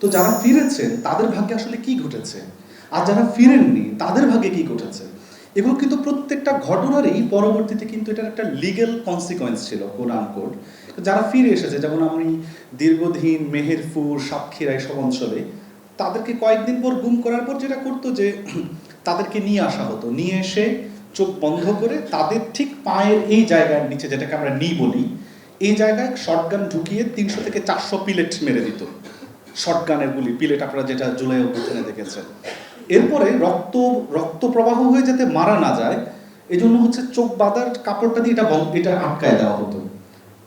তো যারা ফিরেছেন তাদের ভাগ্যে আসলে কি ঘটেছে, আর যারা ফিরেননি তাদের ভাগ্যে কি ঘটেছে, এগুলো কিন্তু প্রত্যেকটা ঘটনারই পরবর্তীতে কিন্তু এটার একটা লিগ্যাল কনসিকোয়েন্স ছিল কোন আনকোড। যারা ফিরে এসেছে, যেমন আমি দীর্ঘদিন মেহেরপুর, সাতক্ষীরা এইসব অঞ্চলে তাদেরকে কয়েকদিন পর গুম করার পর যেটা করতো যে তাদেরকে নিয়ে আসা হতো, নিয়ে এসে চোখ বন্ধ করে তাদের ঠিক পায়ের এই জায়গার নিচে, যেটাকে আমরা নি বলি, এই জায়গায় শটগান ঢুকিয়ে 300 থেকে 400 পিলেট মেরে দিত। শটগানের গুলি, পিলেট আপনারা যেটা জুলাই অভ্যুত্থানে দেখেছেন। এরপরে রক্ত প্রবাহ হয়ে যাতে মারা না যায় এই জন্য চোখ বাঁধার কাপড়টা দিয়ে এটা আটকায় দেওয়া হতো।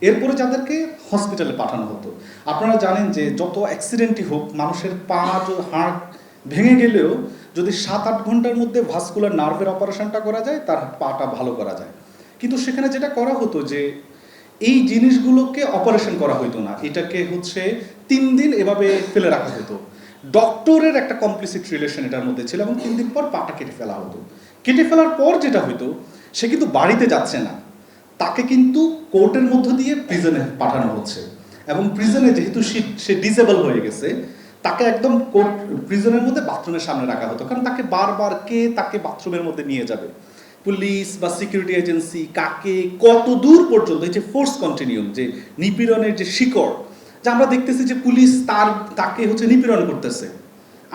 এরপরে যাদেরকে হসপিটালে পাঠানো হতো। আপনারা জানেন যে যত অ্যাক্সিডেন্টই হোক, মানুষের পা হাড় ভেঙে গেলেও যদি 7-8 ঘন্টার মধ্যে ভাস্কুলার নার্ভের অপারেশনটা করা যায়, তার পাটা ভালো করা যায়। কিন্তু সেখানে যেটা করা হতো যে এই জিনিসগুলোকে অপারেশন করা হতো না, এটাকে 3 দিন এভাবে ফেলে রাখা হতো। ডক্টরের একটা কমপ্লিসিট রিলেশন এটার মধ্যে ছিল, এবং 3 দিন পর পাটা কেটে ফেলা হতো। কেটে ফেলার পর যেটা হতো, সে কিন্তু বাড়িতে যাচ্ছে না, তাকে কিন্তু কোর্টের মধ্য দিয়ে প্রিজনে পাঠানো হচ্ছে। এবং প্রিজনে যেহেতু সে ডিসেবল হয়ে গেছে, তাকে একদম কোর্ট প্রিজনের মধ্যে বাথরুমের সামনে রাখা হতো, কারণ তাকে বারবার কে তাকে বাথরুমের মধ্যে নিয়ে যাবে, পুলিশ বা সিকিউরিটি এজেন্সি, কাকে কত দূর পর্যন্ত, এই যে ফোর্স কন্টিনিউম, যে নিপীড়নের যে শিকড়, যে আমরা দেখতেছি যে পুলিশ তাকে নিপীড়ন করতেছে,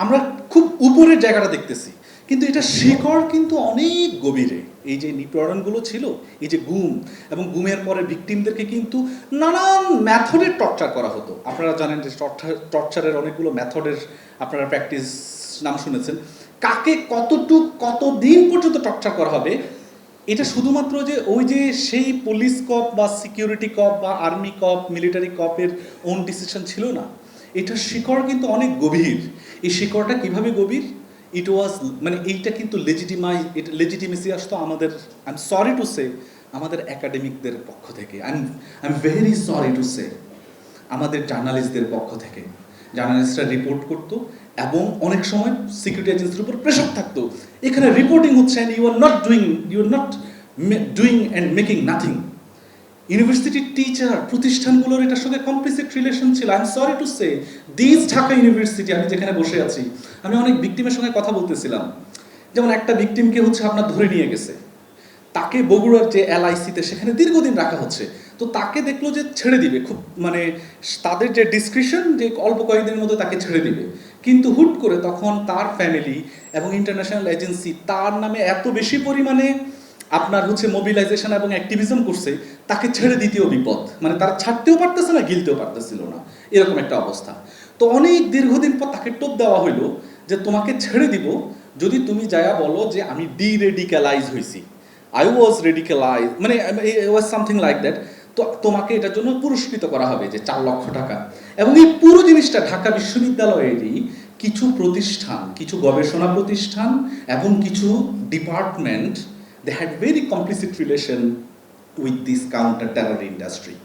আমরা খুব উপরের জায়গাটা দেখতেছি, কিন্তু এটা শিকড় কিন্তু অনেক গভীরে। এই যে নিপীড়নগুলো ছিল, এই যে গুম, এবং গুমের পরে ভিকটিমদেরকে কিন্তু নানান মেথডের টর্চার করা হতো। আপনারা জানেন যে টর্চারের অনেকগুলো মেথডের আপনারা প্র্যাকটিস নাম শুনেছেন। কাকে কতদিন পর্যন্ত টর্চার করা হবে, এটা শুধুমাত্র যে ওই যে সেই পুলিশ কপ বা সিকিউরিটি কপ বা army COP, military কপের on decision ছিল না। এটার শিকড় কিন্তু অনেক গভীর। এই শিকড়টা কিভাবে গভীর, এইটা কিন্তু লেজিটিমেসি আসতো আমাদের, আই এম সরি টু সে, আমাদের একাডেমিকদের পক্ষ থেকে, I am very sorry to সে, আমাদের জার্নালিস্টদের পক্ষ থেকে। জার্নালিস্টরা রিপোর্ট করতো, এবং অনেক সময় সিকিউরিটি এজেন্সির উপর প্রেশার থাকতো, এখানে রিপোর্টিং হচ্ছে and you are not doing and making nothing. ইউনিভার্সিটির টিচার, প্রতিষ্ঠানগুলোর এটার সঙ্গে কমপ্লিসিট রিলেশন ছিল। I am sorry to say, this Dhaka University, আমি যেখানে বসে আছি, আমি অনেক ভিকটিমের সঙ্গে কথা বলতেছিলাম। যেমন একটা ভিকটিমকে আপনার ধরে নিয়ে গেছে, তাকে বগুড়ার যে LIC-তে সেখানে দীর্ঘদিন রাখা হচ্ছে। তো তাকে দেখলো যে ছেড়ে দিবে, খুব তাদের যে ডিসক্রিপশন, যে অল্প কয়েকদিনের মধ্যে তাকে ছেড়ে দিবে, কিন্তু হুট করে তখন তার ফ্যামিলি এবং ইন্টারন্যাশনাল এজেন্সি তার নামে এত বেশি পরিমাণে আপনার মোবিলাইজেশন এবং অ্যাক্টিভিজম করছে, তাকে ছেড়ে দিতেও বিপদ, তারা ছাড়তেও পারতেছে না, গিলতেও পারতেছিল না, এরকম একটা অবস্থা। তো অনেক দীর্ঘদিন পর তাকে টোপ দেওয়া হইলো যে তোমাকে ছেড়ে দিব যদি তুমি যায়া বলো যে আমি ডিরেডিক্যালাইজ হয়েছি, I was radicalized, it was something like that. তো তোমাকে এটার জন্য পুরস্কৃত করা হবে যে 4 লক্ষ টাকা। এবং এই পুরো জিনিসটা ঢাকা বিশ্ববিদ্যালয়েরই কিছু প্রতিষ্ঠান, কিছু গবেষণা প্রতিষ্ঠান এবং কিছু department, they had very complicit relation with this counter terror industry.